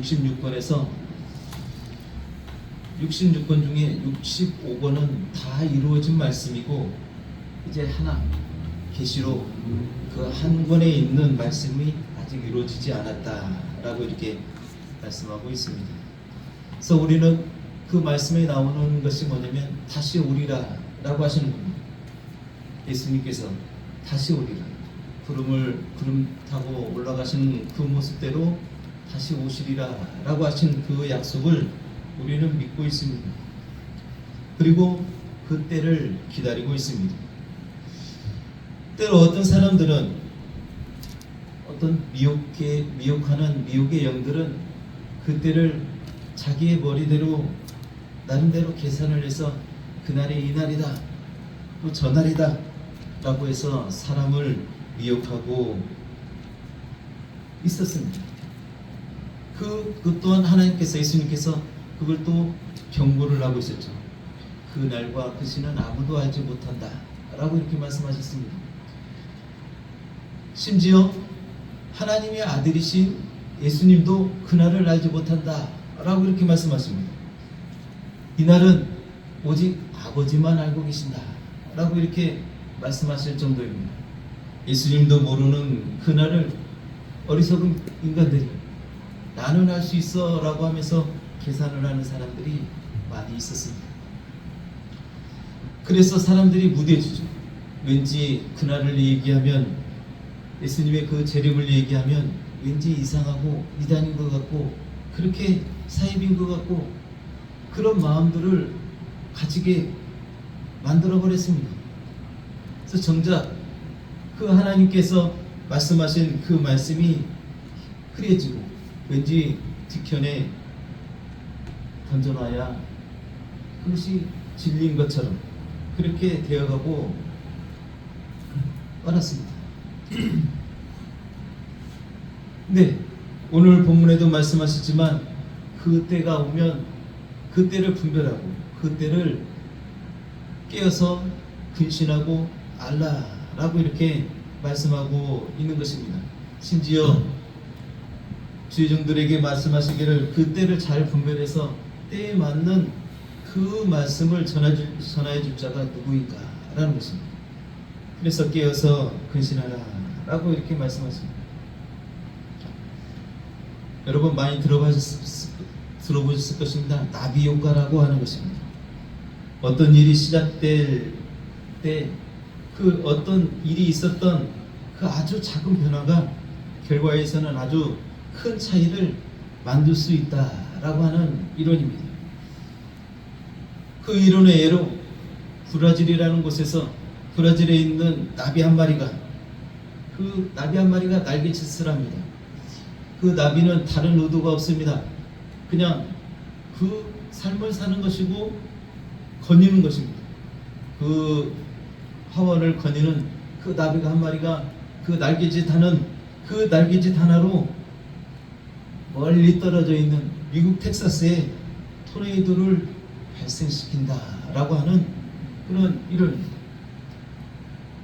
66권에서 66권 중에 65권은 다 이루어진 말씀이고 이제 하나 계시록 그 한 권에 있는 말씀이 아직 이루어지지 않았다라고 이렇게 말씀하고 있습니다. 그래서 우리는 그 말씀에 나오는 것이 뭐냐면 다시 오리라 라고 하시는 겁니다. 예수님께서 다시 오리라, 구름 타고 올라가시는 그 모습대로 다시 오시리라 라고 하신 그 약속을 우리는 믿고 있습니다. 그리고 그 때를 기다리고 있습니다. 때로 어떤 사람들은, 어떤 미혹하는 미혹의 영들은 그 때를 자기의 머리대로 나름대로 계산을 해서 그날이 이날이다, 또 저날이다 라고 해서 사람을 미혹하고 있었습니다. 그 또한 하나님께서, 예수님께서 그걸 또 경고를 하고 있었죠. 그 날과 그 시는 아무도 알지 못한다 라고 이렇게 말씀하셨습니다. 심지어 하나님의 아들이신 예수님도 그날을 알지 못한다 라고 이렇게 말씀하십니다. 이날은 오직 아버지만 알고 계신다 라고 이렇게 말씀하실 정도입니다. 예수님도 모르는 그날을 어리석은 인간들이 나는 알 수 있어 라고 하면서 계산을 하는 사람들이 많이 있었습니다. 그래서 사람들이 무뎌지죠. 왠지 그날을 얘기하면, 예수님의 그 재림을 얘기하면 왠지 이상하고 이단인 것 같고 그렇게 사입인 것 같고 그런 마음들을 가지게 만들어 버렸습니다. 그래서 정작 그 하나님께서 말씀하신 그 말씀이 흐려지고 왠지 뒤편에 던져놔야 그것이 진리인 것처럼 그렇게 되어가고 말았습니다. 네, 오늘 본문에도 말씀하시지만 그 때가 오면 그 때를 분별하고 그 때를 깨어서 근신하고 알라라고 이렇게 말씀하고 있는 것입니다. 심지어 주의 종들에게 말씀하시기를 그 때를 잘 분별해서 때에 맞는 그 말씀을 전하여 줄 자가 누구인가 라는 것입니다. 그래서 깨어서 근신하라 라고 이렇게 말씀하십니다. 여러분 많이 들어보셨을 것입니다. 나비 효과라고 하는 것입니다. 어떤 일이 시작될 때 그 어떤 일이 있었던 그 아주 작은 변화가 결과에서는 아주 큰 차이를 만들 수 있다라고 하는 이론입니다. 그 이론의 예로 브라질이라는 곳에서 브라질에 있는 나비 한 마리가, 그 나비 한 마리가 날개짓을 합니다. 그 나비는 다른 의도가 없습니다. 그냥 그 삶을 사는 것이고 거니는 것입니다. 그 화원을 거니는 그 나비가 한 마리가 그 날개짓 하나로 멀리 떨어져 있는 미국 텍사스의 토네이도를 발생시킨다라고 하는 그런 이론입니다.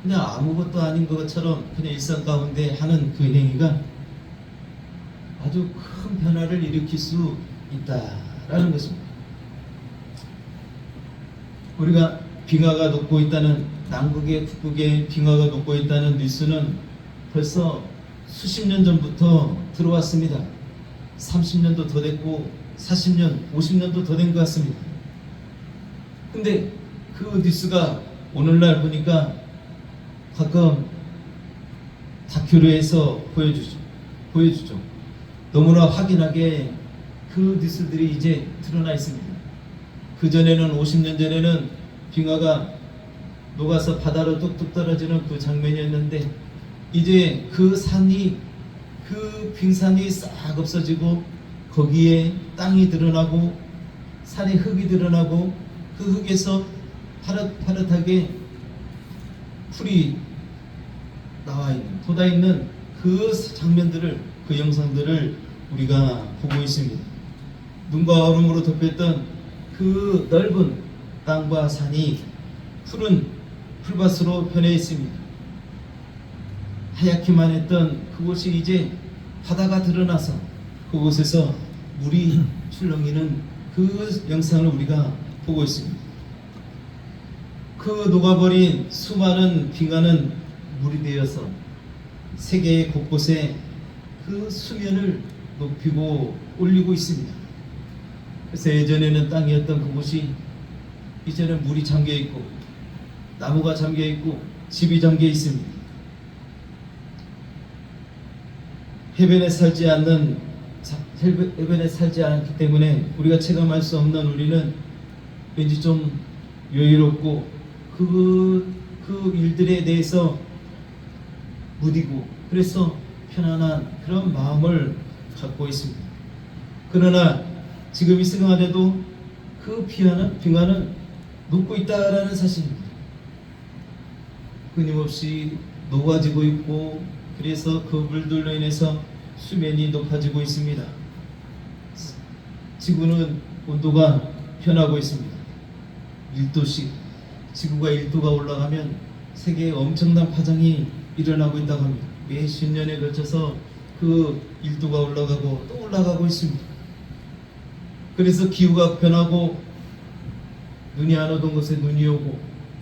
그냥 아무것도 아닌 것처럼 그냥 일상 가운데 하는 그 행위가 아주 큰 변화를 일으킬 수 있다라는 것입니다. 우리가 빙하가 녹고 있다는, 남극의 북극에 빙하가 녹고 있다는 뉴스는 벌써 수십 년 전부터 들어왔습니다. 30년도 더 됐고 40년, 50년도 더 된 것 같습니다. 근데 그 뉴스가 오늘날 보니까 가끔 다큐로에서 보여주죠. 너무나 확인하게 그 뉴스들이 이제 드러나 있습니다. 그전에는 50년 전에는 빙하가 녹아서 바다로 뚝뚝 떨어지는 그 장면이었는데 이제 그 산이, 그 빙산이 싹 없어지고 거기에 땅이 드러나고 산에 흙이 드러나고 그 흙에서 파릇파릇하게 풀이 나와 있는, 돋아 있는 그 장면들을, 그 영상들을 우리가 보고 있습니다. 눈과 얼음으로 덮였던 그 넓은 땅과 산이 푸른 풀밭으로 변해 있습니다. 하얗기만 했던 그곳이 이제 바다가 드러나서 그곳에서 물이 출렁이는 그 영상을 우리가 보고 있습니다. 그 녹아버린 수많은 빙하는 물이 되어서 세계 곳곳에 그 수면을 높이고 올리고 있습니다. 그래서 예전에는 땅이었던 그곳이 이제는 물이 잠겨 있고 나무가 잠겨 있고 집이 잠겨 있습니다. 해변에 살지 않기 때문에 우리가 체감할 수 없는 우리는 왠지 좀 여유롭고 그 일들에 대해서 무디고 그래서 편안한 그런 마음을 갖고 있습니다. 그러나 지금 이 순간에도 그 빙하는 녹고 있다라는 사실입니다. 끊임없이 녹아지고 있고 그래서 그 물들로 인해서 수면이 높아지고 있습니다. 지구는 온도가 변하고 있습니다. 1도씩 지구가 1도가 올라가면 세계에 엄청난 파장이 일어나고 있다고 합니다. 매 10년에 걸쳐서 그 1도가 올라가고 또 올라가고 있습니다. 그래서 기후가 변하고 눈이 안 오던 곳에 눈이 오고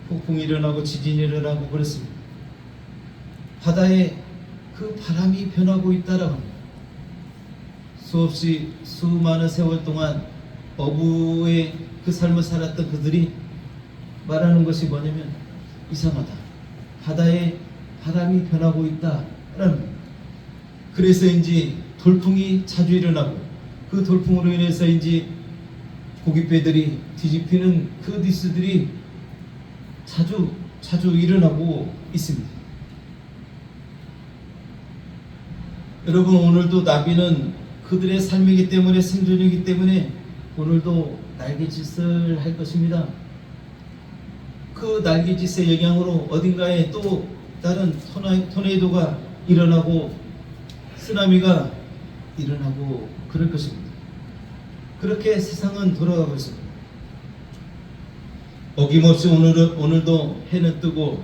폭풍이 일어나고 지진이 일어나고 그렇습니다. 바다에 그 바람이 변하고 있다라고 합니다. 수많은 세월 동안 어부의 그 삶을 살았던 그들이 말하는 것이 뭐냐면 이상하다. 바다에 바람이 변하고 있다라는 겁니다. 그래서인지 돌풍이 자주 일어나고 그 돌풍으로 인해서인지 고깃배들이 뒤집히는 그 뉴스들이 자주 일어나고 있습니다. 여러분, 오늘도 나비는 그들의 삶이기 때문에 생존이기 때문에 오늘도 날개짓을 할 것입니다. 그 날개짓의 영향으로 어딘가에 또 다른 토네이도가 일어나고 쓰나미가 일어나고 그럴 것입니다. 그렇게 세상은 돌아가고 있습니다. 어김없이 오늘도 해는 뜨고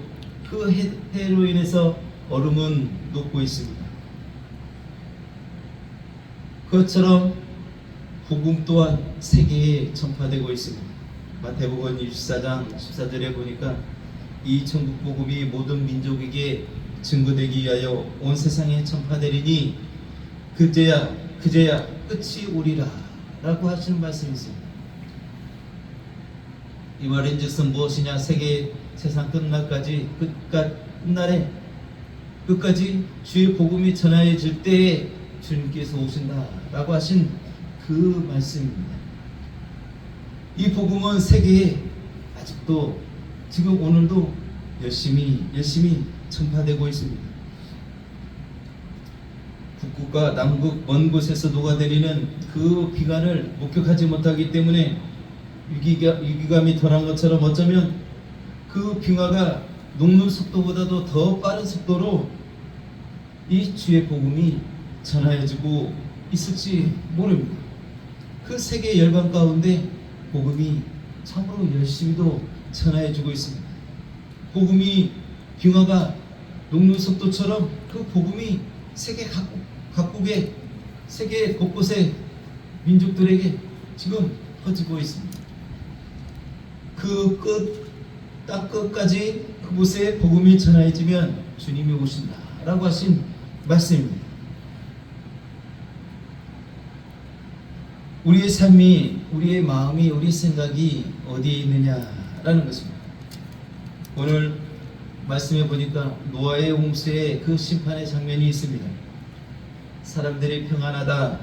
그 해로 인해서 얼음은 녹고 있습니다. 그것처럼 복음 또한 세계에 전파되고 있습니다. 마태복음 24장 14절에 보니까 이 천국 복음이 모든 민족에게 증거되기 위하여 온 세상에 전파되리니 그제야 끝이 오리라 라고 하시는 말씀이 있습니다. 이 말인즉슨 무엇이냐? 세상 끝날에 끝까지 주의 복음이 전하여질 때에 주님께서 오신다라고 하신 그 말씀입니다. 이 복음은 세계에 아직도 지금 오늘도 열심히 전파되고 있습니다. 북극과 남극 먼 곳에서 녹아내리는 그 비관을 목격하지 못하기 때문에 위기감이 덜한 것처럼 어쩌면 그 빙하가 녹는 속도보다도 더 빠른 속도로 이 주의 복음이 전하여지고 있을지 모릅니다. 그 세계 열방 가운데 복음이 참으로 열심히도 전하여지고 있습니다. 복음이 빙하가 녹는 속도처럼 그 복음이 세계 각국의 세계 곳곳의 민족들에게 지금 퍼지고 있습니다. 땅 끝까지 그곳에 복음이 전하여지면 주님이 오신다라고 하신 말씀입니다. 우리의 삶이, 우리의 마음이, 우리 생각이 어디에 있느냐라는 것입니다. 오늘 말씀해 보니까 노아의 홍수의 그 심판의 장면이 있습니다. 사람들이 평안하다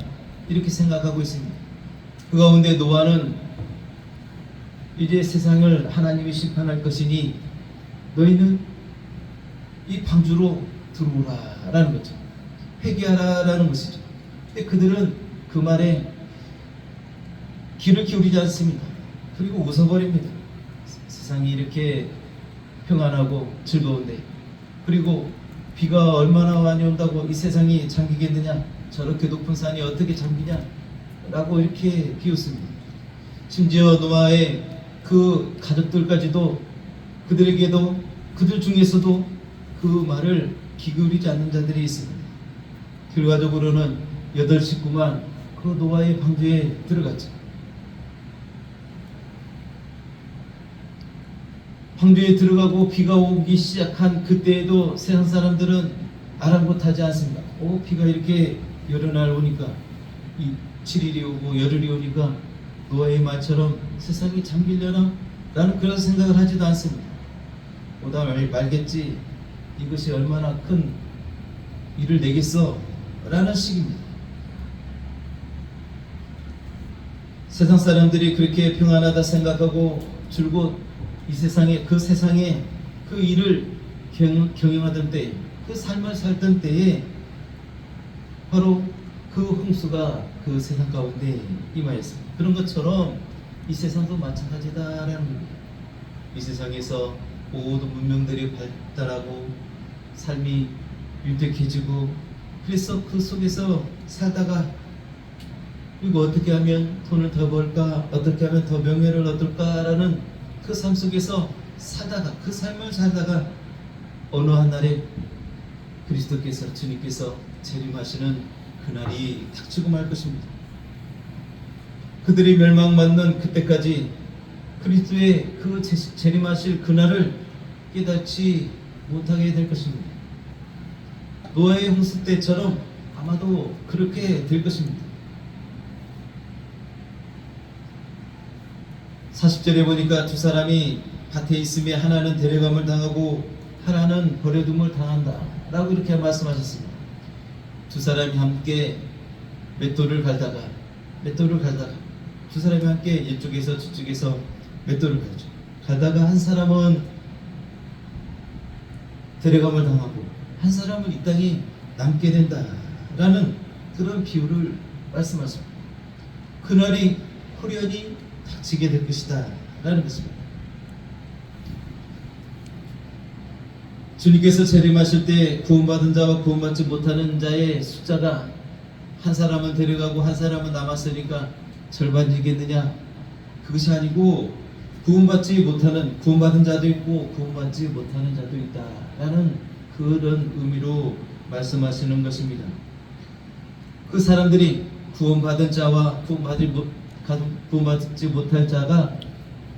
이렇게 생각하고 있습니다. 그 가운데 노아는 이제 세상을 하나님이 심판할 것이니 너희는 이 방주로 들어오라라는 거죠. 회개하라라는 것이죠. 근데 그들은 그 말에 귀를 기울이지 않습니다. 그리고 웃어버립니다. 세상이 이렇게 평안하고 즐거운데, 그리고 비가 얼마나 많이 온다고 이 세상이 잠기겠느냐, 저렇게 높은 산이 어떻게 잠기냐 라고 이렇게 비웃습니다. 심지어 노아의 그 가족들까지도 그들에게도, 그들 중에서도 그 말을 귀 기울이지 않는 자들이 있습니다. 결과적으로는 8식구만 그 노아의 방주에 들어갔죠. 방주에 들어가고 비가 오기 시작한 그때에도 세상 사람들은 아랑곳하지 않습니다. 비가 이렇게 여러 날 오니까 7일이 오고 열흘이 오니까 노아의 말처럼 세상이 잠기려나? 라는 그런 생각을 하지도 않습니다. 오다 말겠지, 이것이 얼마나 큰 일을 내겠어? 라는 식입니다. 세상 사람들이 그렇게 평안하다 생각하고 줄곧 이 세상에 그 일을 경영하던 때, 그 삶을 살던 때에 바로 그 홍수가 그 세상 가운데 임하였습니다. 그런 것처럼 이 세상도 마찬가지다라는 겁니다. 이 세상에서 모든 문명들이 발달하고 삶이 윤택해지고, 그래서 그 속에서 살다가 이거 어떻게 하면 돈을 더 벌까, 어떻게 하면 더 명예를 얻을까라는 그 삶 속에서 살다가, 그 삶을 살다가 어느 한 날에 그리스도께서, 주님께서 재림하시는 그날이 닥치고 말 것입니다. 그들이 멸망받는 그때까지 그리스도의 그 재림하실 그날을 깨닫지 못하게 될 것입니다. 노아의 홍수 때처럼 아마도 그렇게 될 것입니다. 40절에 보니까 두 사람이 밭에 있으며 하나는 데려감을 당하고 하나는 버려둠을 당한다 라고 이렇게 말씀하셨습니다. 두 사람이 함께 맷돌을 갈다가 두 사람이 함께 이쪽에서 저쪽에서 맷돌을 갈죠. 가다가 한 사람은 데려감을 당하고 한 사람은 이 땅에 남게 된다라는 그런 비유를 말씀하십니다. 그날이 호련히 닥치게 될 것이다 라는 것입니다. 주님께서 재림하실 때 구원받은 자와 구원받지 못하는 자의 숫자가 한 사람은 데려가고 한 사람은 남았으니까 절반이겠느냐? 그것이 아니고 구원받은 자도 있고 구원받지 못하는 자도 있다라는 그런 의미로 말씀하시는 것입니다. 그 사람들이 구원받은 자와 구원받지 못할 자가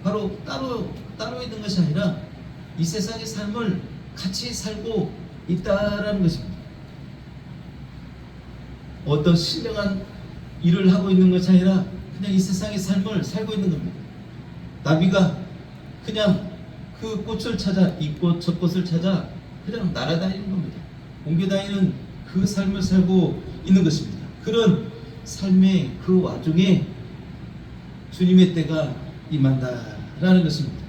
바로 따로 있는 것이 아니라 이 세상의 삶을 같이 살고 있다라는 것입니다. 어떤 신령한 일을 하고 있는 것이 아니라 그냥 이 세상의 삶을 살고 있는 겁니다. 나비가 그냥 그 꽃을 찾아, 이 꽃 저 꽃을 찾아 그냥 날아다니는 겁니다. 옮겨다니는 그 삶을 살고 있는 것입니다. 그런 삶의 그 와중에 주님의 때가 임한다라는 것입니다.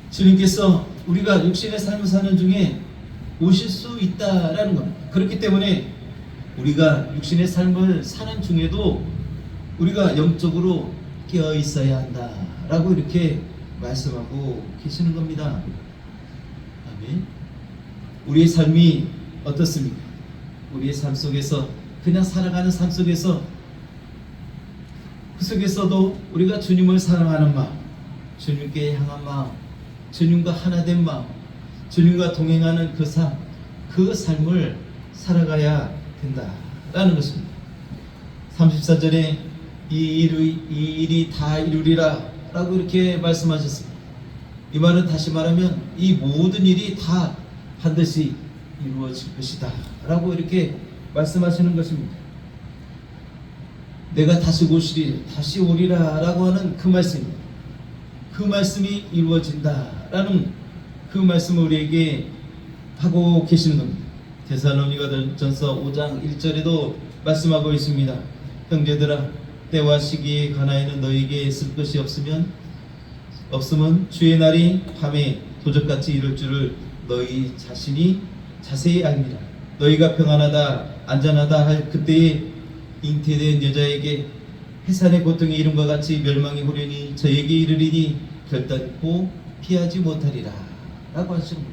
주님께서 우리가 육신의 삶을 사는 중에 오실 수 있다라는 겁니다. 그렇기 때문에 우리가 육신의 삶을 사는 중에도 우리가 영적으로 깨어 있어야 한다라고 이렇게 말씀하고 계시는 겁니다. 아멘. 우리의 삶이 어떻습니까? 우리의 삶 속에서 그냥 살아가는 삶 속에서 그 속에서도 우리가 주님을 사랑하는 마음, 주님께 향한 마음, 주님과 하나된 마음, 주님과 동행하는 그 삶을 살아가야 된다라는 것입니다. 34절에 이 일이 다 이루리라 라고 이렇게 말씀하셨습니다. 이 말은 다시 말하면 이 모든 일이 다 반드시 이루어질 것이다 라고 이렇게 말씀하시는 것입니다. 내가 다시 오리라 라고 하는 그 말씀입니다. 그 말씀이 이루어진다 라는 그 말씀을 우리에게 하고 계시는 겁니다. 데살로니가전서 5장 1절에도 말씀하고 있습니다. 형제들아, 때와 시기에 관하여는 너희에게 있을 것이 없으면 주의 날이 밤에 도적같이 이룰 줄을 너희 자신이 자세히 알미라. 너희가 평안하다 안전하다 할 그때에 잉태된 여자에게 해산의 고통이 이름과 같이 멸망의 후련이 저에게 이르리니 결단코 피하지 못하리라 라고 하십니다.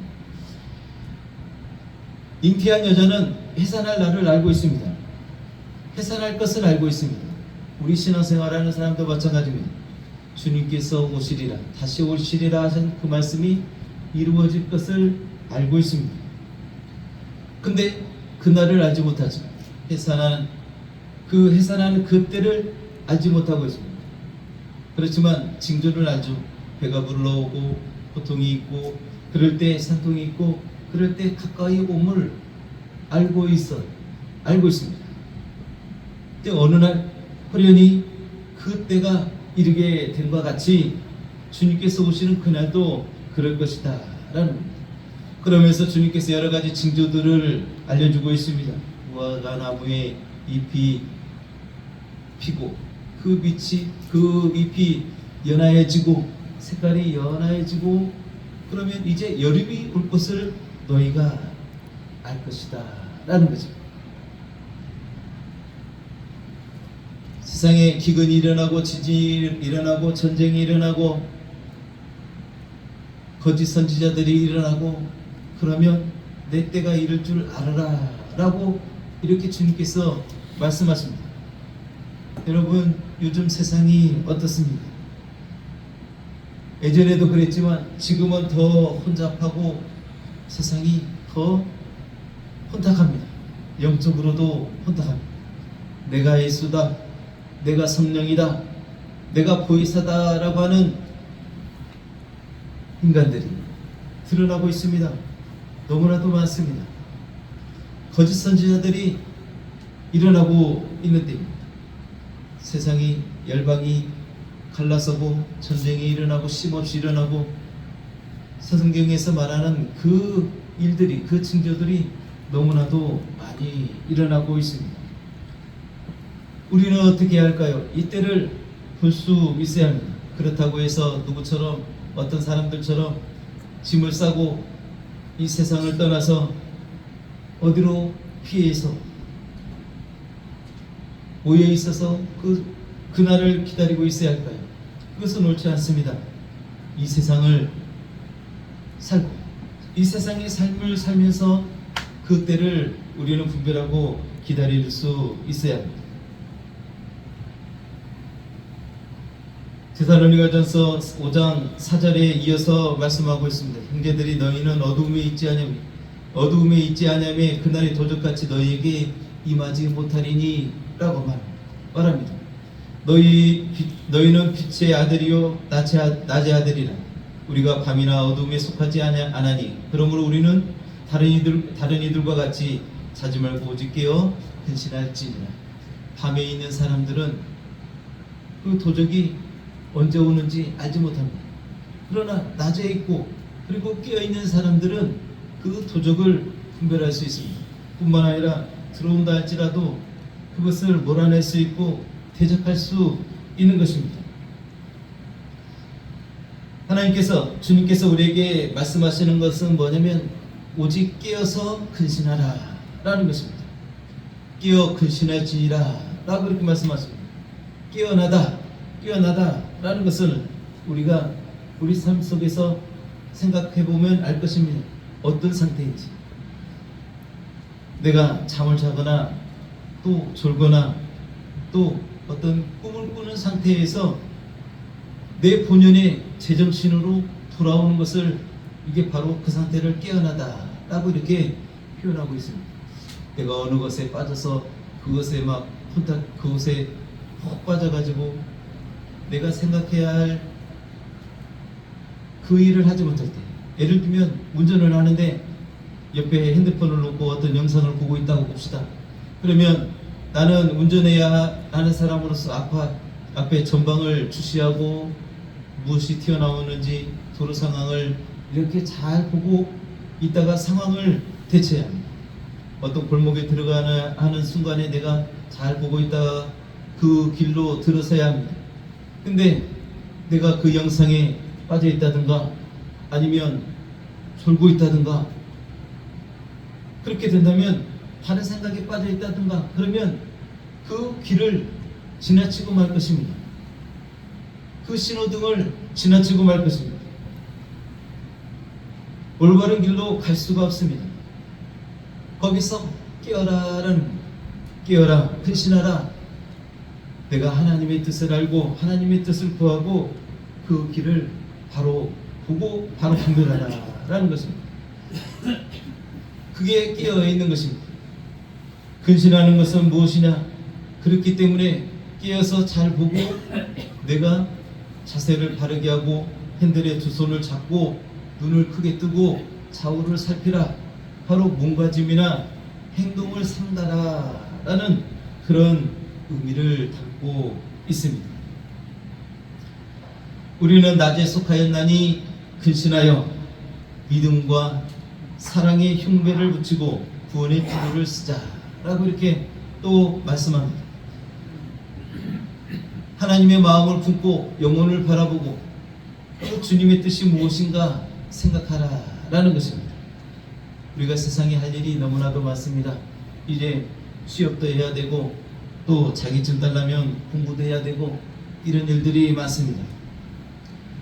잉태한 여자는 해산할 날을 알고 있습니다. 해산할 것을 알고 있습니다. 우리 신앙생활하는 사람도 마찬가지입니다. 주님께서 오시리라, 다시 오시리라 하신 그 말씀이 이루어질 것을 알고 있습니다. 근데 그날을 알지 못하죠. 해산하는 그 해산하는 그 때를 알지 못하고 있습니다. 그렇지만 징조를 알죠. 배가 불러오고 고통이 있고 그럴 때 산통이 있고 그럴 때 가까이 옴을 알고 있습니다. 근데 어느 날 호련히 그 때가 이르게 된과 같이 주님께서 오시는 그날도 그럴 것이다 라는 겁니다. 그러면서 주님께서 여러 가지 징조들을 알려주고 있습니다. 무화과 나무에 잎이 피고 그 잎이 연하여지고 색깔이 연하여지고 그러면 이제 여름이 올 것을 너희가 알 것이다 라는 거죠. 세상에 기근이 일어나고 지진이 일어나고 전쟁이 일어나고 거짓 선지자들이 일어나고 그러면 내 때가 이를 줄 알아라 라고 이렇게 주님께서 말씀하십니다. 여러분 요즘 세상이 어떻습니까? 예전에도 그랬지만 지금은 더 혼잡하고 세상이 더 혼탁합니다. 영적으로도 혼탁합니다. 내가 예수다, 내가 성령이다, 내가 보이사다라고 하는 인간들이 드러나고 있습니다. 너무나도 많습니다. 거짓 선지자들이 일어나고 있는 때입니다. 세상이 열방이 갈라서고 전쟁이 일어나고 쉼없이 일어나고 성경에서 말하는 그 일들이 그 징조들이 너무나도 많이 일어나고 있습니다. 우리는 어떻게 해야 할까요? 이때를 볼 수 있어야 합니다. 그렇다고 해서 누구처럼 어떤 사람들처럼 짐을 싸고 이 세상을 떠나서 어디로 피해서 모여 있어서 그날을 기다리고 있어야 할까요? 그것은 옳지 않습니다. 이 세상을 살고 이 세상의 삶을 살면서 그 때를 우리는 분별하고 기다릴 수 있어야 합니다. 데살로니가전서 5장 4절에 이어서 말씀하고 있습니다. 형제들이 너희는 어두움에 있지 아니하며 그날이 도적같이 너희에게 임하지 못하리니 라고 말합니다. 너희는 빛의 아들이요 낮의 아들이라. 우리가 밤이나 어둠에 속하지 않으니 그러므로 우리는 다른 이들과 같이 자지 말고 오직 깨어 근신할지니라. 밤에 있는 사람들은 그 도적이 언제 오는지 알지 못합니다. 그러나 낮에 있고 그리고 깨어있는 사람들은 그 도적을 분별할 수 있습니다. 뿐만 아니라 들어온다 할지라도 그것을 몰아낼 수 있고 대적할 수 있는 것입니다. 주님께서 우리에게 말씀하시는 것은 뭐냐면 오직 깨어서 근신하라 라는 것입니다. 깨어 근신할지니라 라고 이렇게 말씀하십니다. 깨어나다 라는 것을 우리가 우리 삶 속에서 생각해 보면 알 것입니다. 어떤 상태인지. 내가 잠을 자거나 또 졸거나 또 어떤 꿈을 꾸는 상태에서 내 본연의 제정신으로 돌아오는 것을 이게 바로 그 상태를 깨어나다 라고 이렇게 표현하고 있습니다. 내가 어느 것에 빠져서 그것에 그것에 푹 빠져가지고 내가 생각해야 할 그 일을 하지 못할 때, 예를 들면 운전을 하는데 옆에 핸드폰을 놓고 어떤 영상을 보고 있다고 봅시다. 그러면 나는 운전해야 하는 사람으로서 앞에 전방을 주시하고 무엇이 튀어나오는지 도로 상황을 이렇게 잘 보고 있다가 상황을 대처해야 합니다. 어떤 골목에 들어가는 순간에 내가 잘 보고 있다가 그 길로 들어서야 합니다. 근데 내가 그 영상에 빠져 있다든가 아니면 졸고 있다든가 그렇게 된다면 다른 생각에 빠져 있다든가 그러면 그 길을 지나치고 말 것입니다. 그 신호등을 지나치고 말 것입니다. 올바른 길로 갈 수가 없습니다. 거기서 깨어라, 근신하라. 내가 하나님의 뜻을 알고 하나님의 뜻을 구하고 그 길을 바로 보고 바로 분별하라라는 것입니다. 그게 깨어 있는 것입니다. 근신하는 것은 무엇이냐? 그렇기 때문에 깨어서 잘 보고 내가 자세를 바르게 하고 핸들에 두 손을 잡고 눈을 크게 뜨고 좌우를 살피라. 바로 몸가짐이나 행동을 삼가라라는 그런 의미를 담고 있습니다. 우리는 낮에 속하였나니 근신하여 믿음과 사랑의 흉배를 붙이고 구원의 피로를 쓰자라고 이렇게 또 말씀합니다. 하나님의 마음을 품고 영혼을 바라보고 또 주님의 뜻이 무엇인가 생각하라라는 것입니다. 우리가 세상에 할 일이 너무나도 많습니다. 이제 취업도 해야 되고 또 자격증 따려면 공부도 해야 되고 이런 일들이 많습니다.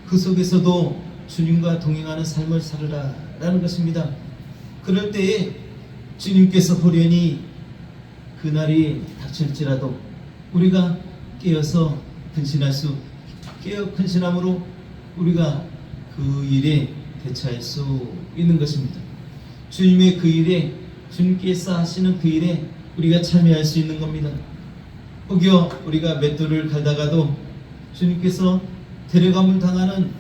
그 속에서도 주님과 동행하는 삶을 살으라라는 것입니다. 그럴 때에 주님께서 호련히 그날이 닥칠지라도 우리가 깨어 근신함으로 우리가 그 일에 대처할 수 있는 것입니다. 주님의 그 일에, 주님께서 하시는 그 일에 우리가 참여할 수 있는 겁니다. 혹여 우리가 맷돌을 갈다가도 주님께서 데려감을 당하는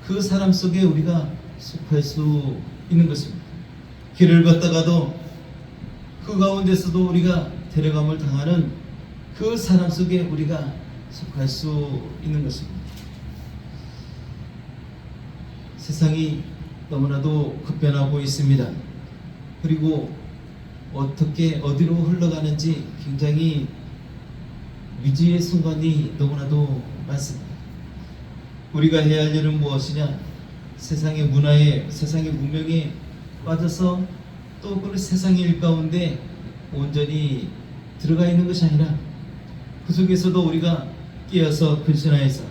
그 사람 속에 우리가 속할 수 있는 것입니다. 길을 걷다가도 그 가운데서도 우리가 데려감을 당하는 그 사람 속에 우리가 속할 수 있는 것입니다. 세상이 너무나도 급변하고 있습니다. 그리고 어디로 흘러가는지 굉장히 미지의 순간이 너무나도 많습니다. 우리가 해야 할 일은 무엇이냐? 세상의 문화에, 세상의 문명에 빠져서 또 그 세상의 일 가운데 온전히 들어가 있는 것이 아니라 그 속에서도 우리가 깨어서 근신하여서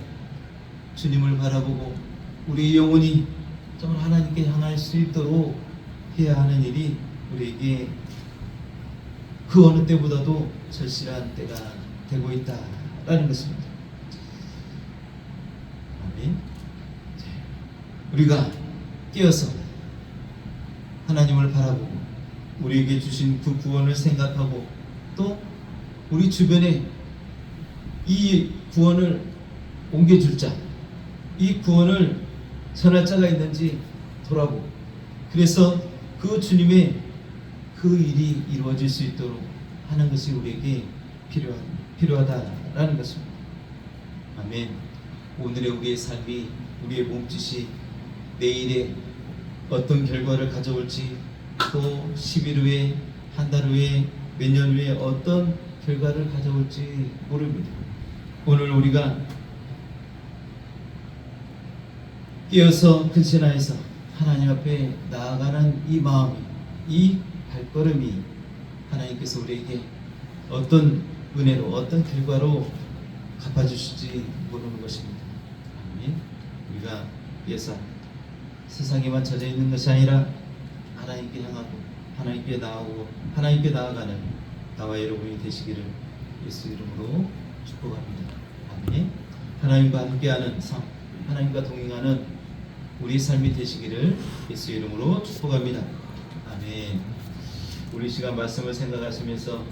주님을 바라보고 우리 영혼이 정말 하나님께 향할 수 있도록 해야 하는 일이 우리에게 그 어느 때보다도 절실한 때가 되고 있다라는 것입니다. 아멘. 우리가 깨어서 하나님을 바라보고 우리에게 주신 그 구원을 생각하고 또 우리 주변에 이 구원을 옮겨줄 자, 이 구원을 전할 자가 있는지 돌아보고 그래서 그 주님의 그 일이 이루어질 수 있도록 하는 것이 우리에게 필요하다라는 것입니다. 아멘. 오늘의 우리의 삶이, 우리의 몸짓이 내일에 어떤 결과를 가져올지, 또 10일 후에, 한 달 후에, 몇 년 후에 어떤 결과를 가져올지 모릅니다. 오늘 우리가 깨어서 근신하여서 하나님 앞에 나아가는 이 마음이, 이 발걸음이 하나님께서 우리에게 어떤 은혜로, 어떤 결과로 갚아주실지 모르는 것입니다. 아멘. 우리가 깨어서 세상에만 젖어 있는 것이 아니라 하나님께 향하고 하나님께 나아오고 하나님께 나아가는 나와 여러분이 되시기를 예수 이름으로 축복합니다. 아멘. 하나님과 함께하는 삶, 하나님과 동행하는 우리 삶이 되시기를 예수 이름으로 축복합니다. 아멘. 우리 시간 말씀을 생각하시면서